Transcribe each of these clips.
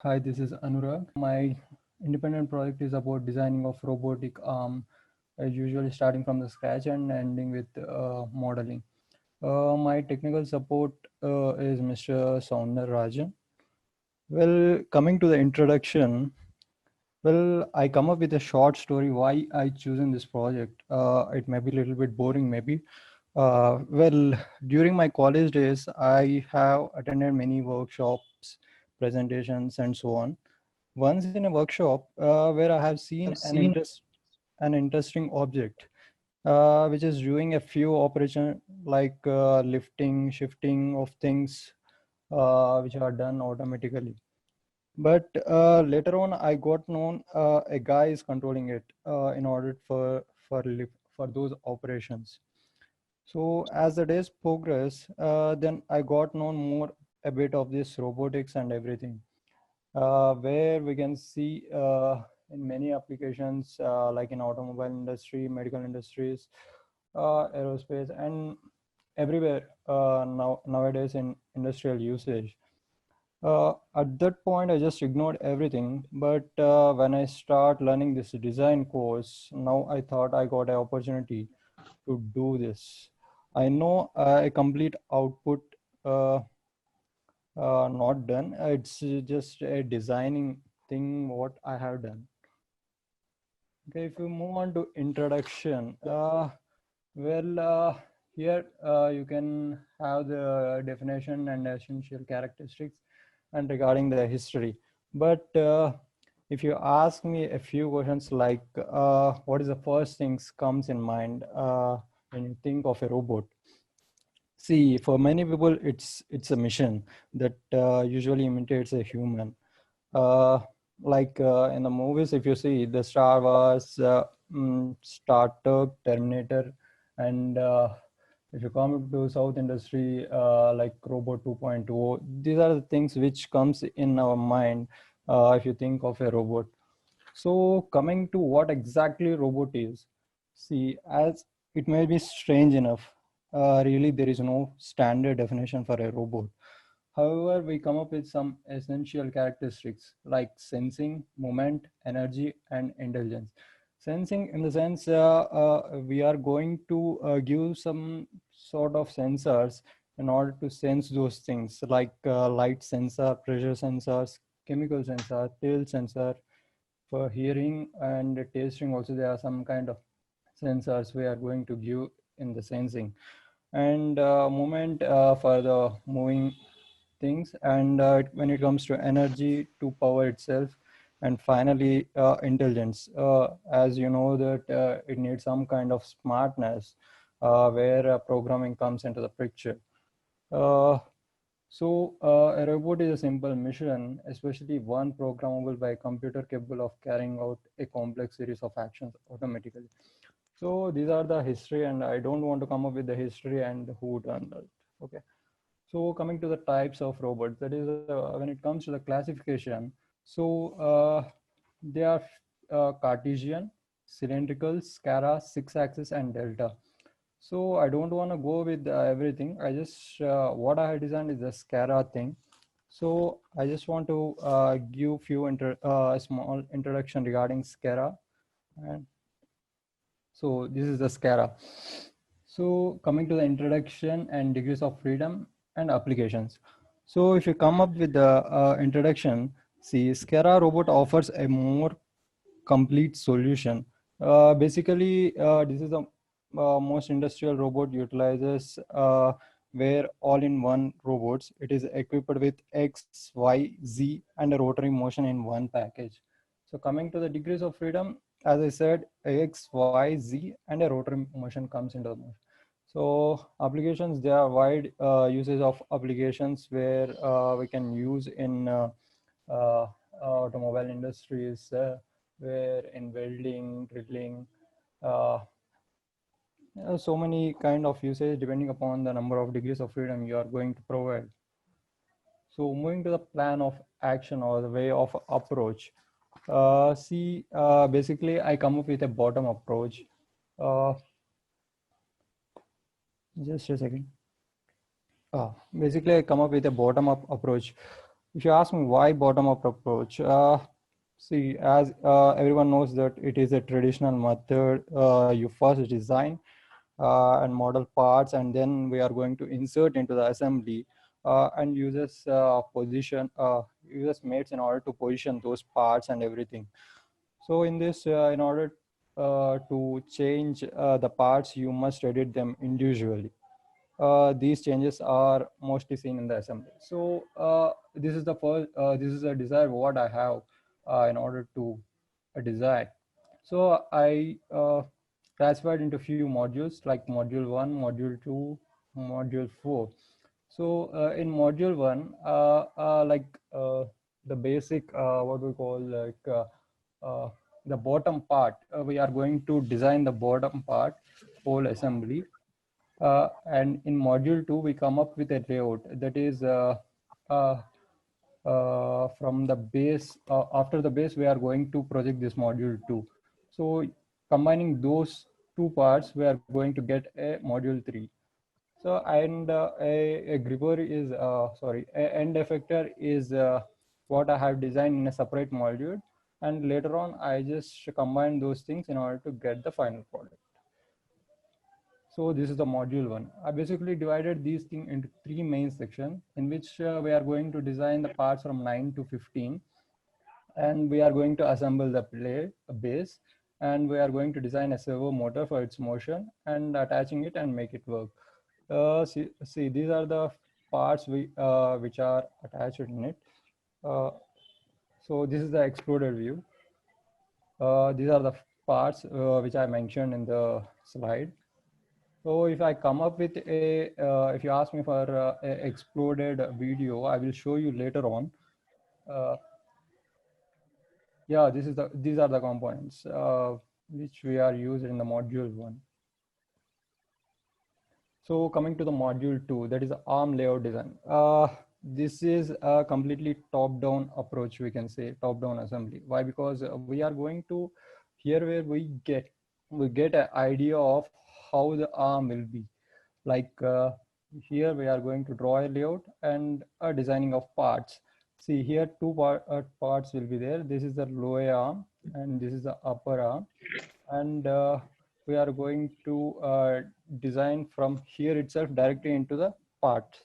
Hi, this is Anurag. My independent project is about designing of robotic arm, usually starting from the scratch and ending with modeling. My technical support is Mr. Sounder Rajan. Well, coming to the introduction, well, I come up with a short story why I chosen this project. It may be a little bit boring, maybe. Well, during my college days, I have attended many workshops, presentations, and so on. Once in a workshop where I have seen an interesting object, which is doing a few operation like lifting, shifting of things, which are done automatically. But later on, I got known a guy is controlling it in order for those operations. So as the days progress, then I got known more a bit of this robotics and everything, where we can see in many applications like in automobile industry, medical industries, aerospace, and everywhere nowadays in industrial usage. At that point, I just ignored everything. But when I start learning this design course, now I thought I got an opportunity to do this. I know a complete output uh, not done. It's just a designing thing what I have done. Okay, if you move on to introduction, well, here you can have the definition and essential characteristics and regarding the history. But if you ask me a few questions like what is the first things comes in mind when you think of a robot? See, for many people, it's a mission that usually imitates a human. Uh, like in the movies, if you see the Star Wars, Star Trek, Terminator, and if you come to South industry like Robot 2.0, these are the things which comes in our mind if you think of a robot. So coming to what exactly robot is, see, as it may be strange enough, really there is no standard definition for a robot. However, we come up with some essential characteristics like sensing, movement, energy, and intelligence. Sensing, in the sense, we are going to give some sort of sensors in order to sense those things like light sensor, pressure sensors, chemical sensor, tail sensor. For hearing and tasting also, there are some kind of sensors we are going to give in the sensing, and movement for the moving things, and when it comes to energy to power itself, and finally intelligence, as you know that it needs some kind of smartness where programming comes into the picture. uh, a robot is a simple mission, especially one programmable by a computer capable of carrying out a complex series of actions automatically. So these are the history, and I don't want to come up with the history and who done that. Okay. So coming to the types of robots, that is when it comes to the classification. So they are Cartesian, cylindrical, Scara, six-axis, and delta. So I don't want to go with everything. I just what I have designed is the Scara thing. So I just want to give few small introduction regarding Scara, and so this is the Scara. So coming to the introduction and degrees of freedom and applications. So if you come up with the introduction, see, Scara robot offers a more complete solution. Basically, this is the most industrial robot utilizes where all-in-one robots. It is equipped with X, Y, Z, and a rotary motion in one package. So coming to the degrees of freedom, as I said, X, Y, Z, and a rotary motion comes into the motion. So applications, there are wide uses of applications where we can use in uh, automobile industries, where in welding, drilling, uh, so many kind of usage depending upon the number of degrees of freedom you are going to provide. So moving to the plan of action or the way of approach. Basically I come up with a bottom approach. Uh, just a second. Basically, I come up with a bottom-up approach If you ask me why bottom-up approach, see, as everyone knows that it is a traditional method. You first design and model parts, and then we are going to insert into the assembly and uses mates in order to position those parts and everything. So in this, in order to change the parts, you must edit them individually. These changes are mostly seen in the assembly. So this is a desire what I have in order to design. So I classified into few modules like module 1, module 2, module 4. So in module 1, the basic what we call uh, the bottom part, we are going to design the bottom part whole assembly. And in module 2, we come up with a layout that is uh, from the base. After the base, we are going to project this module 2. So combining those two parts, we are going to get a module 3. So and a gripper is a end effector is what I have designed in a separate module, and later on I just combine those things in order to get the final product. So this is the module 1. I basically divided these things into 3 main sections in which we are going to design the parts from 9 to 15, and we are going to assemble the base, and we are going to design a servo motor for its motion and attaching it and make it work. See, these are the parts which are attached in it. Uh, so this is the exploded view. These are the parts which I mentioned in the slide. So if I come up with if you ask me for a exploded video, I will show you later on. Yeah, these are the components which we are used in the module 1. So coming to the module 2, that is the ARM layout design. This is a completely top-down approach, we can say, top-down assembly. Why? Because we are going to here where we get an idea of how the ARM will be. Like here we are going to draw a layout and a designing of parts. See here parts will be there. This is the lower arm and this is the upper arm, and we are going to design from here itself directly into the parts.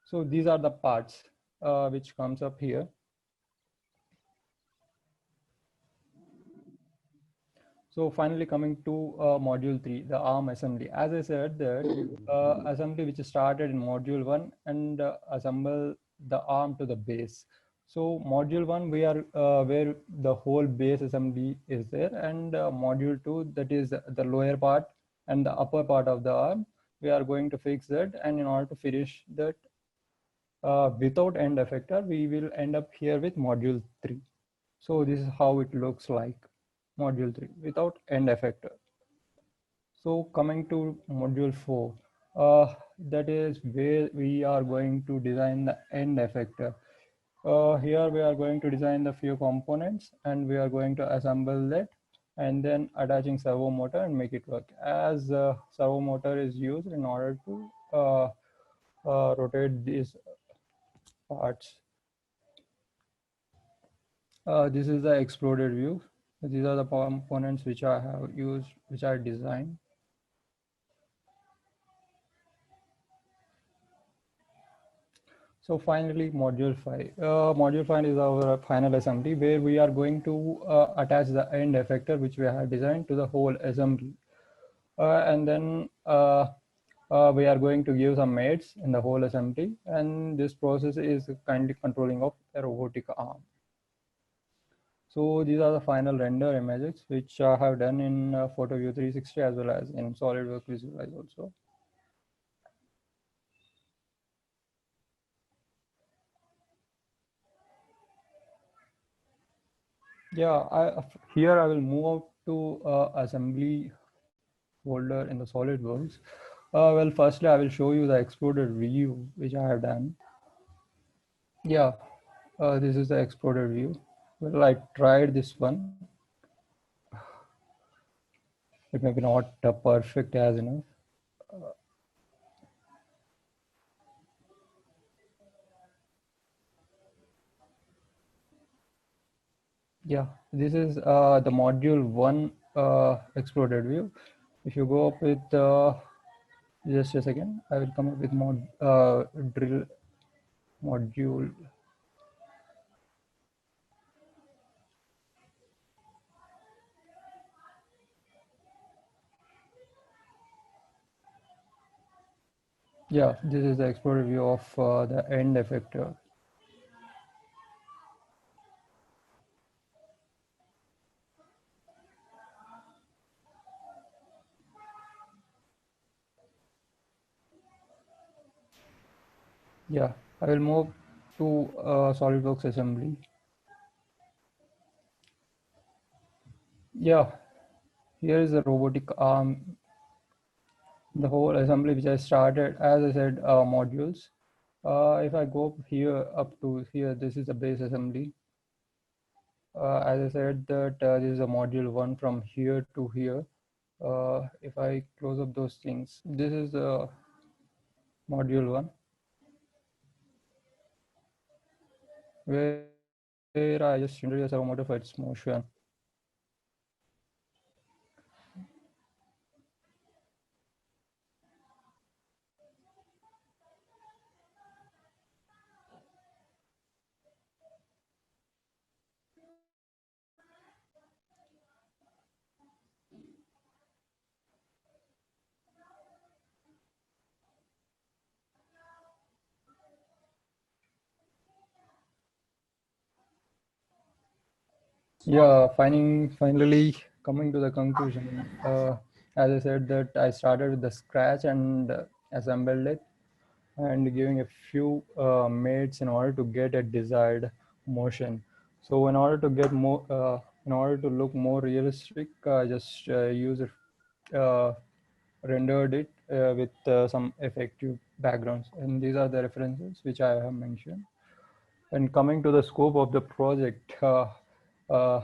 So these are the parts which comes up here. So finally coming to module 3, the ARM assembly. As I said that assembly which started in module 1 and assemble the ARM to the base. So module 1, we are where the whole base assembly is there, and module 2, that is the lower part and the upper part of the ARM. We are going to fix that, and in order to finish that without end effector, we will end up here with module 3. So this is how it looks like, module 3 without end effector. So coming to module 4, that is where we are going to design the end effector. Here we are going to design the few components, and we are going to assemble that and then attaching servo motor and make it work. As servo motor is used in order to rotate these parts. This is the exploded view. These are the components which I have used, which I designed. So finally, module 5. Module 5 is our final assembly where we are going to attach the end effector which we have designed to the whole assembly. And then we are going to give some mates in the whole assembly. And this process is kindly controlling of a robotic arm. So these are the final render images which I have done in PhotoView 360 as well as in SolidWorks Visualize also. Yeah, here I will move out to assembly folder in the SolidWorks. Well, firstly, I will show you the exploded view which I have done. Yeah, this is the exploded view. Well, I tried this one. It may be not perfect as enough. Yeah, this is the module one exploded view. If you go up with just a second, I will come up with drill module. Yeah, this is the exploded view of the end effector. Yeah, I will move to SolidWorks assembly. Yeah, here is the robotic arm, the whole assembly which I started, as I said, modules. If I go up to here, this is the base assembly. As I said that this is a module one from here to here. If I close up those things, this is module one, where I just introduce a motor for its motion. Yeah, finally coming to the conclusion. As I said that I started with the scratch and assembled it, and giving a few mates in order to get a desired motion. So in order to look more realistic, I just use it, rendered it with some effective backgrounds, and these are the references which I have mentioned. And coming to the scope of the project, uh,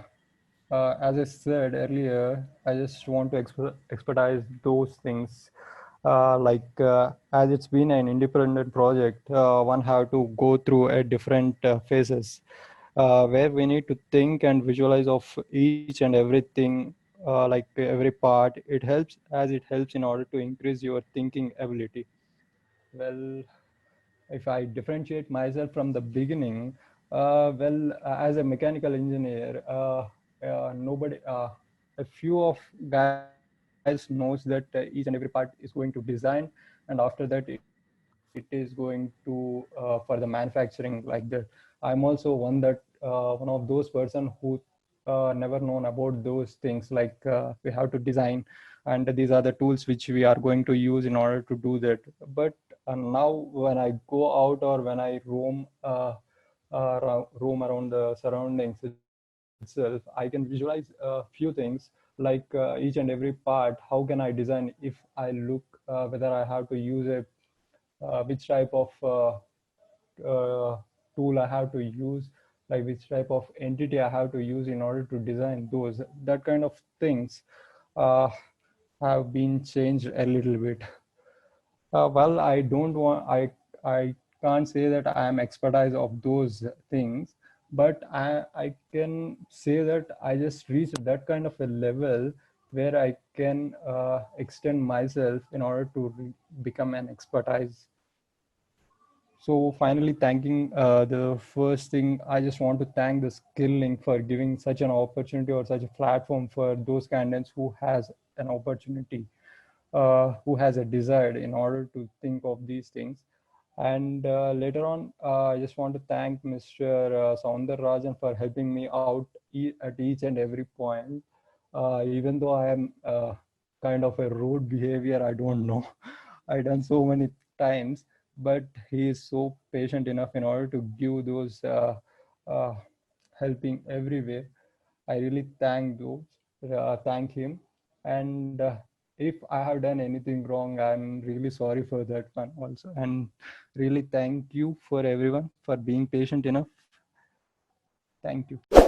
as I said earlier, I just want to expertise those things. As it's been an independent project, one have to go through a different phases where we need to think and visualize of each and everything, like every part. It helps in order to increase your thinking ability. Well, if I differentiate myself from the beginning, as a mechanical engineer, nobody, a few of guys knows that each and every part is going to design, and after that it is going to for the manufacturing like that. I'm also one of those person who never known about those things like we have to design, and these are the tools which we are going to use in order to do that. But now when I go out or when I roam around the surroundings itself, I can visualize a few things like each and every part. How can I design if I look whether I have to use a which type of tool I have to use, like which type of entity I have to use in order to design those. That kind of things uh, have been changed a little bit. Well, I don't want, I can't say that I am expertise of those things, but I can say that I just reached that kind of a level where I can extend myself in order to become an expertise. So finally, thanking the first thing, I just want to thank the Skill Link for giving such an opportunity or such a platform for those candidates who has an opportunity, who has a desire in order to think of these things. And later on, I just want to thank Mr. Saundar Rajan for helping me out at each and every point. Even though I am kind of a rude behavior, I don't know. I done so many times, but he is so patient enough in order to give those uh, helping everywhere. I really thank him. And if I have done anything wrong, I'm really sorry for that one also. And really thank you for everyone for being patient enough. Thank you.